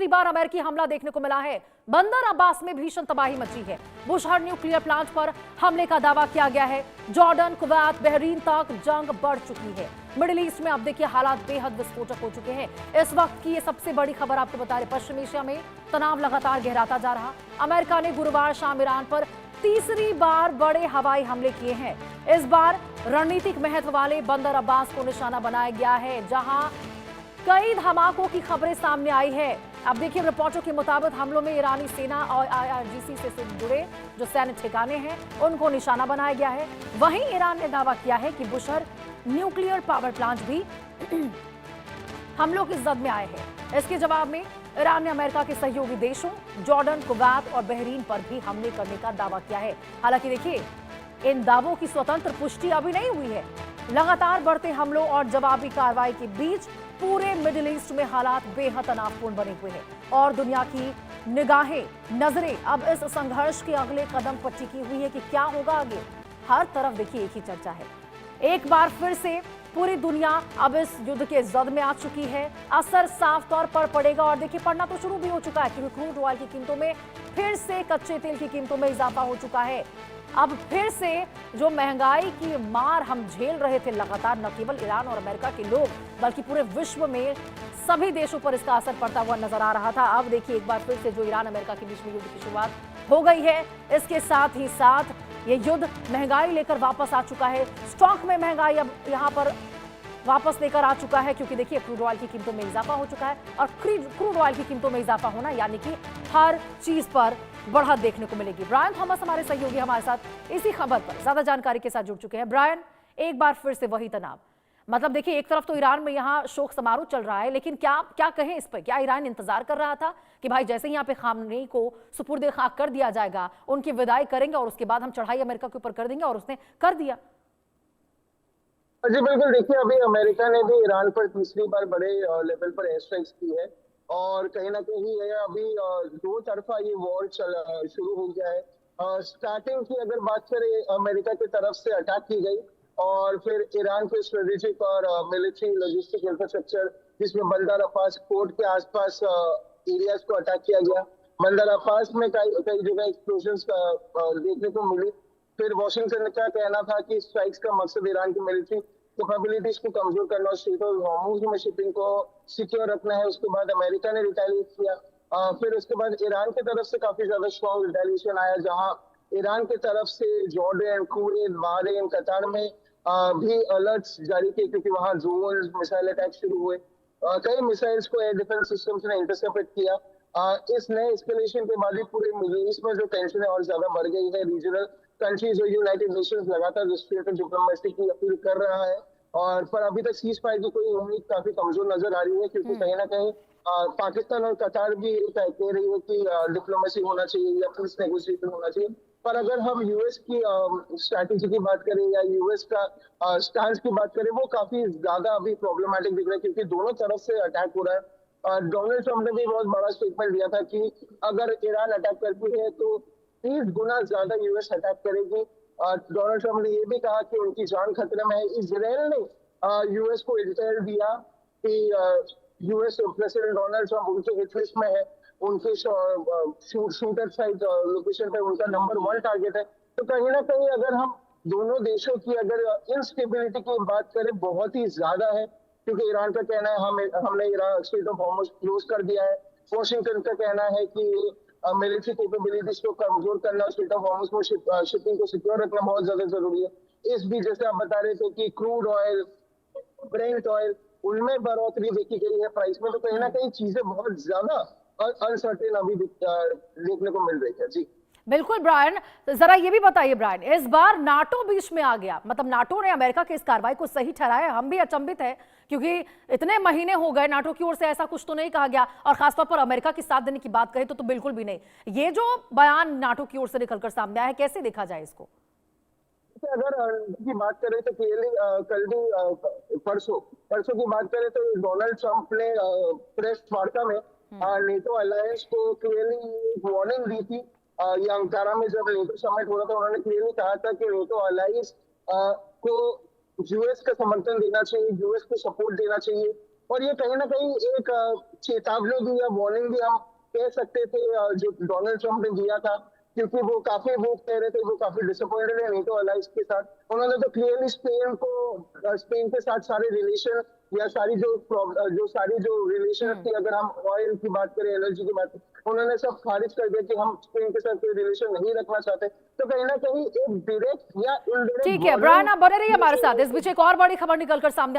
तीसरी बार अमेरिकी हमला देखने को मिला है। बंदर अब्बास में भीषण तबाही मची है। बुशहर न्यूक्लियर प्लांट पर हमले का दावा किया गया है। जॉर्डन, कुवैत, बहरीन तक जंग बढ़ चुकी है। मिडिल ईस्ट में अब देखिए हालात बेहद विस्फोटक हो चुके हैं। इस वक्त की ये सबसे बड़ी खबर आपको बता रहे, पश्चिम एशिया में तनाव लगातार गहराता जा रहा। अमेरिका ने गुरुवार शाम ईरान पर तीसरी बार बड़े हवाई हमले किए हैं। इस बार रणनीतिक महत्व वाले बंदर अब्बास को निशाना बनाया गया है, जहां कई धमाकों की खबरें सामने आई है। अब देखिए, रिपोर्टों के मुताबिक हमलों में ईरानी सेना और IRGC से जुड़े जो सैन्य ठिकाने हैं उनको निशाना बनाया गया है। वहीं ईरान ने दावा किया है कि बुशहर न्यूक्लियर पावर प्लांट भी हमलों की जद में आए हैं। इसके जवाब में ईरान ने अमेरिका के सहयोगी देशों जॉर्डन, कुवैत और बहरीन पर भी हमले करने का दावा किया है। हालांकि देखिए, इन दावों की स्वतंत्र पुष्टि अभी नहीं हुई है। लगातार बढ़ते हमलों और जवाबी कार्रवाई के बीच पूरे मिडिल ईस्ट में हालात बेहद तनावपूर्ण बने हुए हैं और दुनिया की नजरें अब इस संघर्ष के अगले कदम पर टिकी हुई है कि क्या होगा आगे। हर तरफ देखिए एक ही चर्चा है। एक बार फिर से पूरी दुनिया अब इस युद्ध के जद में आ चुकी है। असर साफ तौर पर पड़ेगा और देखिए पड़ना तो शुरू भी हो चुका है, क्योंकि क्रूड ऑयल की कीमतों में फिर से कच्चे तेल की कीमतों में इजाफा हो चुका है। अब फिर से जो महंगाई की मार हम झेल रहे थे लगातार, न केवल ईरान और अमेरिका के लोग बल्कि पूरे विश्व में सभी देशों पर इसका असर पड़ता हुआ नजर आ रहा था। अब देखिए एक बार फिर से जो ईरान अमेरिका के बीच में युद्ध की शुरुआत हो गई है, इसके साथ ही साथ ये युद्ध महंगाई लेकर वापस आ चुका है। स्टॉक में महंगाई अब यहाँ पर वापस लेकर आ चुका है, क्योंकि देखिए क्रूड ऑयल की कीमतों में इजाफा हो चुका है और क्रूड ऑयल की कीमतों में इजाफा होना यानी कि हर चीज पर बढ़त देखने को मिलेगी। ब्रायन थॉमस हमारे सहयोगी हमारे साथ इसी खबर पर ज्यादा जानकारी के साथ जुड़ चुके हैं। ब्रायन, एक बार फिर से वही तनाव, मतलब देखिए एक तरफ तो ईरान में यहाँ शोक समारोह चल रहा है, लेकिन क्या कहें इस पर? क्या ईरान इंतजार कर रहा था कि भाई जैसे ही यहाँ पे खामनेई को सुपुर्द खाक कर दिया जाएगा, उनकी विदाई करेंगे और उसके बाद हम चढ़ाई अमेरिका के ऊपर कर देंगे, और उसने कर दिया। जी बिल्कुल, देखिए अभी अमेरिका ने भी ईरान पर तीसरी बार बड़े लेवल पर एयर स्ट्राइक्स की है और कहीं ना कहीं ये अभी दो तरफा ये वॉर शुरू हो गया है। स्टार्टिंग की अगर बात करें, अमेरिका की तरफ से अटैक की गई और फिर ईरान के स्ट्रेटेजिक और मिलिट्री लॉजिस्टिक इंफ्रास्ट्रक्चर, जिसमें बंदर अब्बास पोर्ट के आसपास एरियाज को अटैक किया गया। बंदर अब्बास में कई कई जगह एक्सप्लोजन्स देखने को मिली। फिर वॉशिंगटन का कहना था कि स्ट्राइक्स का मकसद ईरान की मिलिट्री कैपेबिलिटीज को कमजोर करना और स्ट्रेट ऑफ हॉर्मुज में शिपिंग को सिक्योर रखना है। उसके बाद अमेरिका ने रिटेलिएट किया। फिर उसके बाद ईरान की तरफ से काफी ज्यादा स्ट्रॉन्ग रिटेलिएशन आया, जहां ईरान की तरफ से जॉर्डन, कुवैत, बहरीन, कतार में भी अलर्ट्स जारी किए, क्योंकि वहां ड्रोन मिसाइल अटैक शुरू हुए। कई मिसाइल्स को एयर डिफेंस सिस्टम्स ने इंटरसेप्ट किया। इस नए एस्केलेशन के बाद ही पूरे मिडिल ईस्ट में जो टेंशन है और ज्यादा बढ़ गई है। रीजनल कंट्रीज और यूनाइटेड नेशंस लगातार रिस्ट्रेट डिप्लोमेसी की अपील कर रहा है, और पर अभी तक सीज फायर की कोई उम्मीद काफी कमजोर नजर आ रही है, क्योंकि कहीं ना कहीं पाकिस्तान और कतार भी कह रही है कि डिप्लोमेसी होना चाहिए या पीस नेगोशिएशन होना चाहिए। पर अगर हम यूएस की स्ट्रैटेजी की बात करें या यूएस का स्टांस की बात करें, वो काफी ज्यादा अभी प्रॉब्लमेटिक दिख रहा है, क्योंकि दोनों तरफ से अटैक हो रहा है। डोनाल्ड ट्रंप ने भी बहुत बड़ा स्टेटमेंट दिया था कि अगर ईरान अटैक करती है तो 30 गुना ज्यादा यूएस अटैक करेगी। डोनाल्ड ट्रंप ने ये भी कहा कि उनकी जान खतरे में है। इजराइल ने यूएस को इंटेल दिया कि यूएस प्रेसिडेंट डोनाल्ड ट्रंप उनके हिट लिस्ट में है, उनके शूटर साइट लोकेशन पे उनका नंबर 1 टारगेट है। तो कहीं ना कहीं अगर हम दोनों देशों की अगर इनस्टेबिलिटी की बात करें, बहुत ही ज्यादा है, क्योंकि ईरान का कहना है हमने Iran straight of Hormuz close कर दिया है। वॉशिंगटन का कहना है कि मिलिट्री कैपेबिलिटीज को कमजोर करना, स्ट्रेट ऑफ हॉर्मुज को शिपिंग को सिक्योर रखना बहुत ज्यादा जरूरी है। इस बीच जैसे आप बता रहे थे कि क्रूड ऑयल, ब्रेंट ऑयल, उनमें बढ़ोतरी देखी गई है प्राइस में, तो कहीं ना कहीं चीजें बहुत ज्यादा अनसर्टेन अभी देखने को मिल रही है। जी बिल्कुल ब्रायन, जरा ये भी बताइए ब्रायन, इस बार नाटो बीच में आ गया, मतलब नाटो ने अमेरिका की इस कार्रवाई को सही ठहराया? हम भी अचंभित है, क्योंकि इतने महीने हो गए नाटो की ओर से ऐसा कुछ तो नहीं कहा गया, और खासतौर पर अमेरिका की साथ देने की बात करें तो बिल्कुल भी नहीं। ये जो बयान नाटो की ओर से निकलकर सामने आया है, कैसे देखा जाए इसको? अगर की बात करें तो क्लियरली कल भी परसों की बात करें तो डोनाल्ड ट्रंप ने प्रेस वार्ता में नेटो अलायंस को क्लियरली वार्निंग दी थी। ये अंकारा में जब नेटो समिट हो रहा था, उन्होंने क्लियरली कहा था कि नेटो अलायंस को यूएस का समर्थन देना चाहिए, यूएस को सपोर्ट देना चाहिए, और ये कहीं ना कहीं एक चेतावनी भी या वार्निंग भी हम कह सकते थे, जो डोनाल्ड ट्रंप ने दिया था, क्योंकि वो कह रहे थे वो काफी डिसअपॉइंटेड है नेटो अलाइंस के साथ। उन्होंने तो क्लियरली स्पेन के साथ सारे रिलेशन या सारी जो रिलेशन थी, अगर हम ऑयल की बात करें, एनर्जी की बात करें, उन्होंने सब खारिज कर दिया कि हम स्पेन के साथ कोई रिलेशन नहीं रखना चाहते। तो कहीं ना कहीं एक डायरेक्ट या इनडायरेक्ट ठीक है ब्रायन, आप बने रहिए हमारे साथ। इस बीच एक और बड़ी खबर निकलकर सामने